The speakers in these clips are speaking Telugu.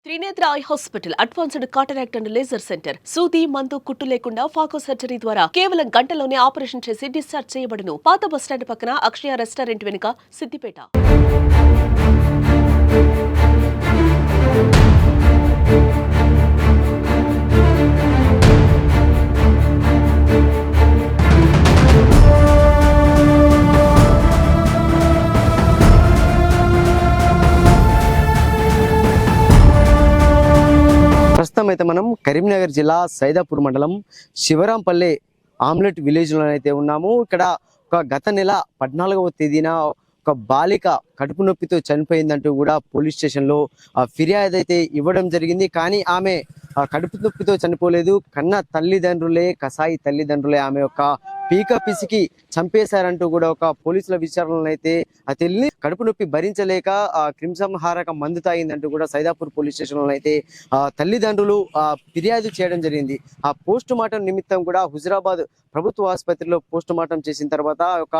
Trinetra eye hospital advanced cataract and laser centre. సూది మందు కుట్టు లేకుండా ఫాకో సర్జరీ ద్వారా కేవలం గంటలోనే ఆపరేషన్ చేసి డిశ్చార్జ్ చేయబడును. పాత బస్టాండ్ పక్కన అక్షయ రెస్టారెంట్ వెనుక, సిద్దిపేట. ప్రస్తుతం అయితే మనం కరీంనగర్ జిల్లా సైదాపూర్ మండలం శివరాంపల్లె ఆమ్లెట్ విలేజ్ లో అయితే ఉన్నాము. ఇక్కడ గత నెల 14వ తేదీన ఒక బాలిక కడుపు నొప్పితో చనిపోయిందంటూ కూడా పోలీస్ స్టేషన్ లో ఫిర్యాదు అయితే ఇవ్వడం జరిగింది. కానీ ఆమె కడుపు నొప్పితో చనిపోలేదు. కన్న తల్లిదండ్రులే, కసాయి తల్లిదండ్రులే ఆమె యొక్క పీక పిసికి చంపేశారంటూ కూడా ఒక పోలీసుల విచారణలో అయితే తెలియని కడుపు నొప్పి భరించలేక క్రిమిసంహారక మందు తాగిందంటూ కూడా సైదాపూర్ పోలీస్ స్టేషన్ లో అయితే తల్లిదండ్రులు ఫిర్యాదు చేయడం జరిగింది. ఆ పోస్ట్ మార్టం నిమిత్తం కూడా హుజరాబాద్ ప్రభుత్వ ఆసుపత్రిలో పోస్ట్ మార్టం చేసిన తర్వాత ఒక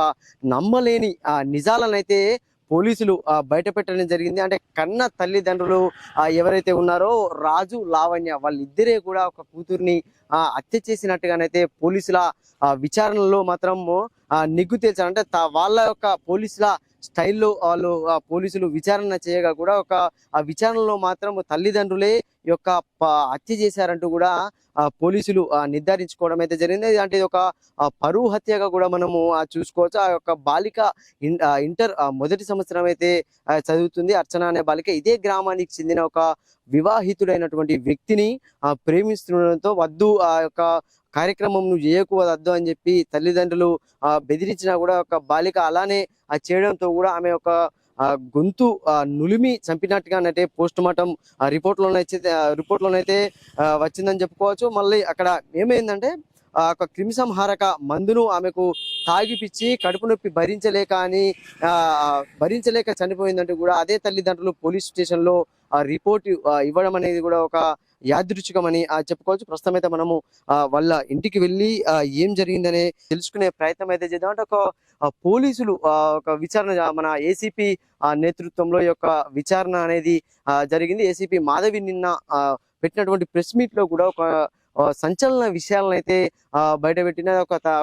నమ్మలేని నిజాలను అయితే పోలీసులు బయట పెట్టడం జరిగింది. అంటే కన్న తల్లిదండ్రులు ఎవరైతే ఉన్నారో రాజు, లావణ్య, వాళ్ళిద్దరే కూడా ఒక కూతుర్ని హత్య చేసినట్టుగానైతే పోలీసుల విచారణలో మాత్రం నిగ్గు తేల్చారు. అంటే వాళ్ళ యొక్క పోలీసుల స్టైల్లో వాళ్ళు పోలీసులు విచారణ చేయగా కూడా ఒక విచారణలో మాత్రం తల్లిదండ్రులే యొక్క హత్య చేశారంటూ కూడా పోలీసులు నిర్ధారించుకోవడం అయితే జరిగింది. అంటే ఇది ఒక పరువు హత్యగా కూడా మనము చూసుకోవచ్చు. ఆ యొక్క బాలిక ఇంటర్ మొదటి సంవత్సరం అయితే చదువుతుంది. అర్చన అనే బాలిక ఇదే గ్రామానికి చెందిన ఒక వివాహితుడైనటువంటి వ్యక్తిని ప్రేమిస్తుండడంతో వద్దు, ఆ యొక్క కార్యక్రమం నువ్వు చేయకూడదు అని చెప్పి తల్లిదండ్రులు బెదిరించినా కూడా ఒక బాలిక అలానే చేయడంతో కూడా ఆమె యొక్క గొంతు నులిమి చంపినట్టుగానైతే పోస్ట్ మార్టం రిపోర్ట్లోనైతే వచ్చిందని చెప్పుకోవచ్చు. మళ్ళీ అక్కడ ఏమైందంటే ఒక క్రిమిసంహారక మందును ఆమెకు తాగిపిచ్చి కడుపు నొప్పి భరించలేక చనిపోయిందంటూ కూడా అదే తల్లిదండ్రులు పోలీస్ స్టేషన్ లో రిపోర్ట్ ఇవ్వడం అనేది కూడా ఒక యాదృచ్ఛికమని చెప్పుకోవచ్చు. ప్రస్తుతం అయితే మనము వాళ్ళ ఇంటికి వెళ్ళి ఏం జరిగిందనే తెలుసుకునే ప్రయత్నం అయితే చేద్దాం. అంటే ఒక పోలీసులు ఒక విచారణ, మన ఏసీపీ నేతృత్వంలో ఈ యొక్క విచారణ అనేది జరిగింది. ఏసీపీ మాధవి నిన్న పెట్టినటువంటి ప్రెస్ మీట్ లో కూడా ఒక సంచలన విషయాలను అయితే బయటపెట్టిన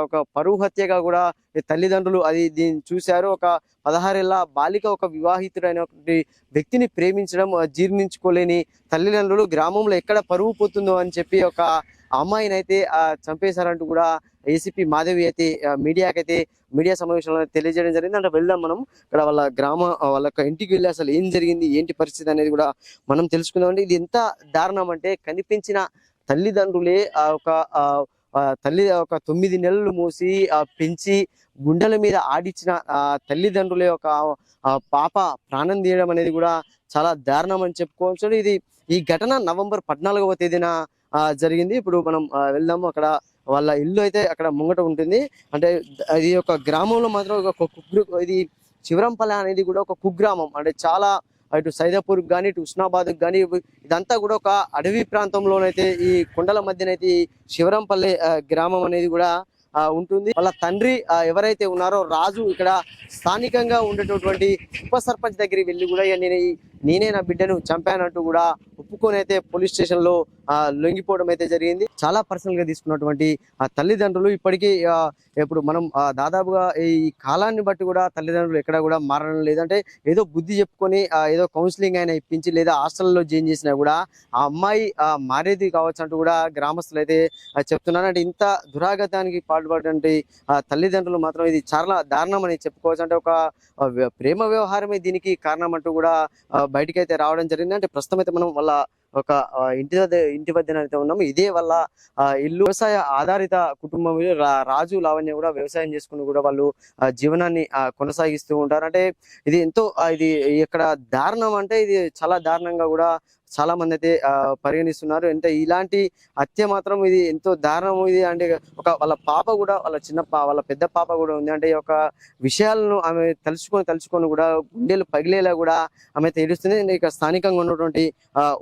ఒక పరువు హత్యగా కూడా తల్లిదండ్రులు దీన్ని చూశారు. ఒక 16 ఏళ్ల బాలిక ఒక వివాహితుడైనటువంటి వ్యక్తిని ప్రేమించడం జీర్ణించుకోలేని తల్లిదండ్రులు గ్రామంలో ఎక్కడ పరువు పోతుందో అని చెప్పి ఒక అమ్మాయిని అయితే చంపేశారంటూ కూడా ఏసీపీ మాధవి అయితే మీడియా సమావేశంలో తెలియజేయడం జరిగింది. అంటే వెళ్దాం మనం ఇక్కడ వాళ్ళ ఇంటికి వెళ్ళి అసలు ఏం జరిగింది, ఏంటి పరిస్థితి అనేది కూడా మనం తెలుసుకుందాం. అంటే ఇది ఎంత దారుణం అంటే కనిపించిన తల్లిదండ్రులే ఒక 9 నెలలు మోసి పెంచి గుండెల మీద ఆడిచ్చిన తల్లిదండ్రులే ఒక పాప ప్రాణం తీయడం అనేది కూడా చాలా దారుణం అని చెప్పుకోవచ్చు. ఈ ఘటన నవంబర్ 14వ తేదీన జరిగింది. ఇప్పుడు మనం వెళ్దాము. అక్కడ వాళ్ళ ఇల్లు అయితే అక్కడ ముంగట ఉంటుంది. అంటే ఇది ఒక గ్రామంలో మాత్రం ఇది శివరంపల్లె అనేది కూడా ఒక కుగ్రామం. అంటే చాలా ఇటు సైదాపూర్ కానీ ఇటు ఉస్నాబాద్ కానీ ఇదంతా కూడా ఒక అడవి ప్రాంతంలోనైతే ఈ కొండల మధ్యనైతే ఈ శివరంపల్లె గ్రామం అనేది కూడా ఉంటుంది. వాళ్ళ తండ్రి ఎవరైతే ఉన్నారో రాజు ఇక్కడ స్థానికంగా ఉండేటటువంటి ఉప సర్పంచ్ దగ్గరికి వెళ్ళి కూడా నేనే నా బిడ్డను చంపానంటూ కూడా ఒప్పుకొని అయితే పోలీస్ స్టేషన్ లో లొంగిపోవడం అయితే జరిగింది. చాలా పర్సనల్ గా తీసుకున్నటువంటి తల్లిదండ్రులు ఇప్పటికీ ఇప్పుడు మనం దాదాపుగా ఈ కాలాన్ని బట్టి కూడా తల్లిదండ్రులు ఎక్కడ కూడా మారడం లేదంటే ఏదో బుద్ధి చెప్పుకొని ఏదో కౌన్సిలింగ్ అయినా ఇప్పించి లేదా హాస్టల్లో జాయిన్ చేసినా కూడా ఆ అమ్మాయి మారేది కావచ్చు అంటూ కూడా గ్రామస్తులు అయితే చెప్తున్నారు. అంటే ఇంత దురాగతానికి పాల్పడినటువంటి తల్లిదండ్రులు మాత్రం ఇది చాలా దారుణం అని చెప్పుకోవచ్చు. అంటే ఒక ప్రేమ వ్యవహారమే దీనికి కారణం అంటూ కూడా బయటికి అయితే రావడం జరిగింది. అంటే ప్రస్తుతం అయితే మనం వాళ్ళ ఒక ఇంటి వద్దన అయితే ఉన్నాము. ఇదే వల్ల ఇల్లు వ్యవసాయ ఆధారిత కుటుంబం. రాజు, లావణ్య కూడా వ్యవసాయం చేసుకుని కూడా వాళ్ళు జీవనాన్ని కొనసాగిస్తూ ఉంటారు. అంటే ఇది ఇది ఇక్కడ దారుణం అంటే ఇది చాలా దారుణంగా కూడా చాలా మంది అయితే పరిగణిస్తున్నారు. అంటే ఇలాంటి హత్య మాత్రం ఇది ఎంతో దారుణం. ఇది అంటే వాళ్ళ పాప కూడా వాళ్ళ పెద్ద పాప కూడా ఉంది. అంటే ఈ యొక్క విషయాలను ఆమె తలుచుకొని కూడా గుండెలు పగిలేలా కూడా ఆమె తెలుస్తుంది. ఇక స్థానికంగా ఉన్నటువంటి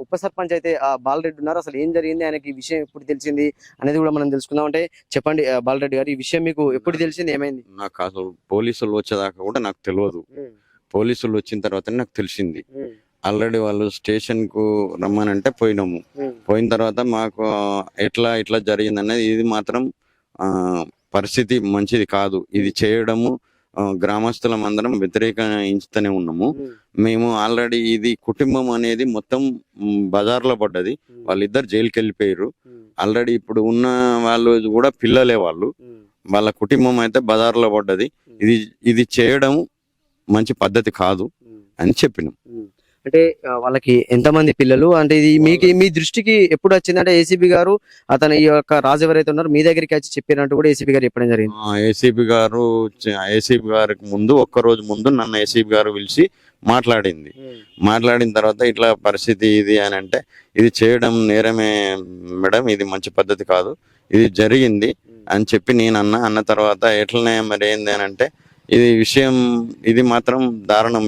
ఉప సర్పంచ్ అయితే బాలరెడ్డి ఉన్నారు. అసలు ఏం జరిగింది, ఆయనకి ఈ విషయం ఎప్పుడు తెలిసింది అనేది కూడా మనం తెలుసుకుందాం. అంటే చెప్పండి బాలరెడ్డి గారు, ఈ విషయం మీకు ఎప్పుడు తెలిసింది, ఏమైంది? నాకు అసలు పోలీసులు వచ్చేదాకా కూడా నాకు తెలియదు. పోలీసులు వచ్చిన తర్వాత నాకు తెలిసింది. ఆల్రెడీ వాళ్ళు స్టేషన్ కు రమ్మనంటే పోయినాము. పోయిన తర్వాత మాకు ఎట్లా ఇట్లా జరిగింది అనేది ఇది మాత్రం ఆ పరిస్థితి మంచిది కాదు. ఇది చేయడము గ్రామస్తులం అందరం వ్యతిరేకించుతూనే ఉన్నాము. మేము ఆల్రెడీ ఇది కుటుంబం అనేది మొత్తం బజార్లో పడ్డది. వాళ్ళిద్దరు జైలుకి వెళ్ళిపోయారు. ఆల్రెడీ ఇప్పుడు ఉన్న వాళ్ళు కూడా పిల్లలే వాళ్ళు. వాళ్ళ కుటుంబం అయితే బజార్లో పడ్డది. ఇది చేయడం మంచి పద్ధతి కాదు అని చెప్పినాం. అంటే వాళ్ళకి ఎంతమంది పిల్లలు, అంటే ఇది మీకు మీ దృష్టికి ఎప్పుడు వచ్చింది? అంటే ఏసీబీ గారు అతను ఈ యొక్క రాజు ఎవరైతే ఉన్నారో మీ దగ్గరికి వచ్చి చెప్పినట్టు కూడా ఏసీబీ గారు చెప్పడం జరిగింది. ఏసీబీ గారికి ముందు ఒక్కరోజు ముందు నన్ను ఏసీబీ గారు పిలిచి మాట్లాడిన తర్వాత ఇట్లా పరిస్థితి ఇది అని అంటే, ఇది చేయడం నేరమే మేడం, ఇది మంచి పద్ధతి కాదు, ఇది జరిగింది అని చెప్పి నేను అన్న తర్వాత ఎట్లనే మరి ఏంది అని అంటే, ఇది విషయం ఇది మాత్రం దారుణం,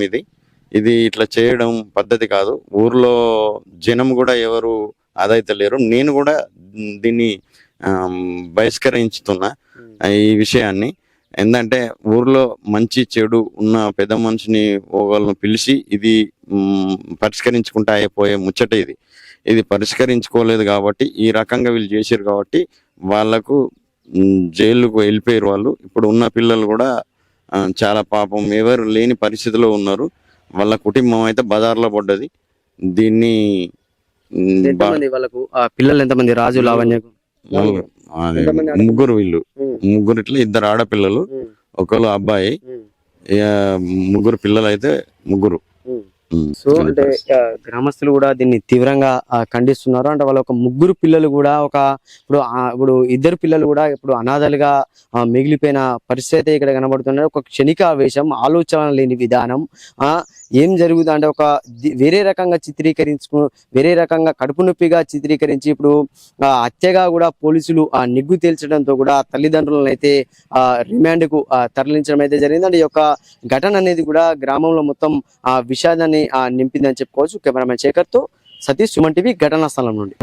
ఇది ఇట్లా చేయడం పద్ధతి కాదు. ఊర్లో జనం కూడా ఎవరు అదైతే లేరు. నేను కూడా దీన్ని బహిష్కరించుతున్నా ఈ విషయాన్ని. ఏంటంటే ఊర్లో మంచి చెడు ఉన్న పెద్ద మనిషిని ఒకళ్ళను పిలిచి ఇది పరిష్కరించుకుంటా అయిపోయే ముచ్చట. ఇది పరిష్కరించుకోలేదు కాబట్టి ఈ రకంగా వీళ్ళు చేశారు కాబట్టి వాళ్ళకు జైలుకు వెళ్ళిపోయారు వాళ్ళు. ఇప్పుడు ఉన్న పిల్లలు కూడా చాలా పాపం ఎవరు లేని పరిస్థితిలో ఉన్నారు. వాళ్ళ కుటుంబం అయితే బజార్లో పడ్డది. దీన్ని వాళ్ళకు పిల్లలు ఎంతమంది? రాజు, లావణ్యకు ముగ్గురు. వీళ్ళు ముగ్గురు ఇట్లా ఇద్దరు ఆడపిల్లలు, ఒకళ్ళు అబ్బాయి, ముగ్గురు పిల్లలు అయితే ముగ్గురు. సో అంటే గ్రామస్తులు కూడా దీన్ని తీవ్రంగా ఖండిస్తున్నారు. అంటే వాళ్ళ ఒక ముగ్గురు పిల్లలు కూడా ఇప్పుడు ఇద్దరు పిల్లలు కూడా ఇప్పుడు అనాథలుగా మిగిలిపోయిన పరిస్థితి ఇక్కడ కనబడుతున్నారు. ఒక క్షణికావేశం, ఆలోచన లేని విధానం, ఏం జరుగుతుంది అంటే వేరే రకంగా వేరే రకంగా కడుపు నొప్పిగా చిత్రీకరించి ఇప్పుడు హత్యగా కూడా పోలీసులు నిగ్గు తేల్చడంతో కూడా తల్లిదండ్రులను అయితే రిమాండ్ కు తరలించడం అయితే జరిగింది. అంటే ఈ యొక్క ఘటన అనేది కూడా గ్రామంలో మొత్తం విషాదాన్ని నింపిందని చెప్పుకోవచ్చు. కెమెరామెన్ శేఖర్ తో సతీష్, సుమన్ టీవీ, ఘటనా స్థలం నుండి.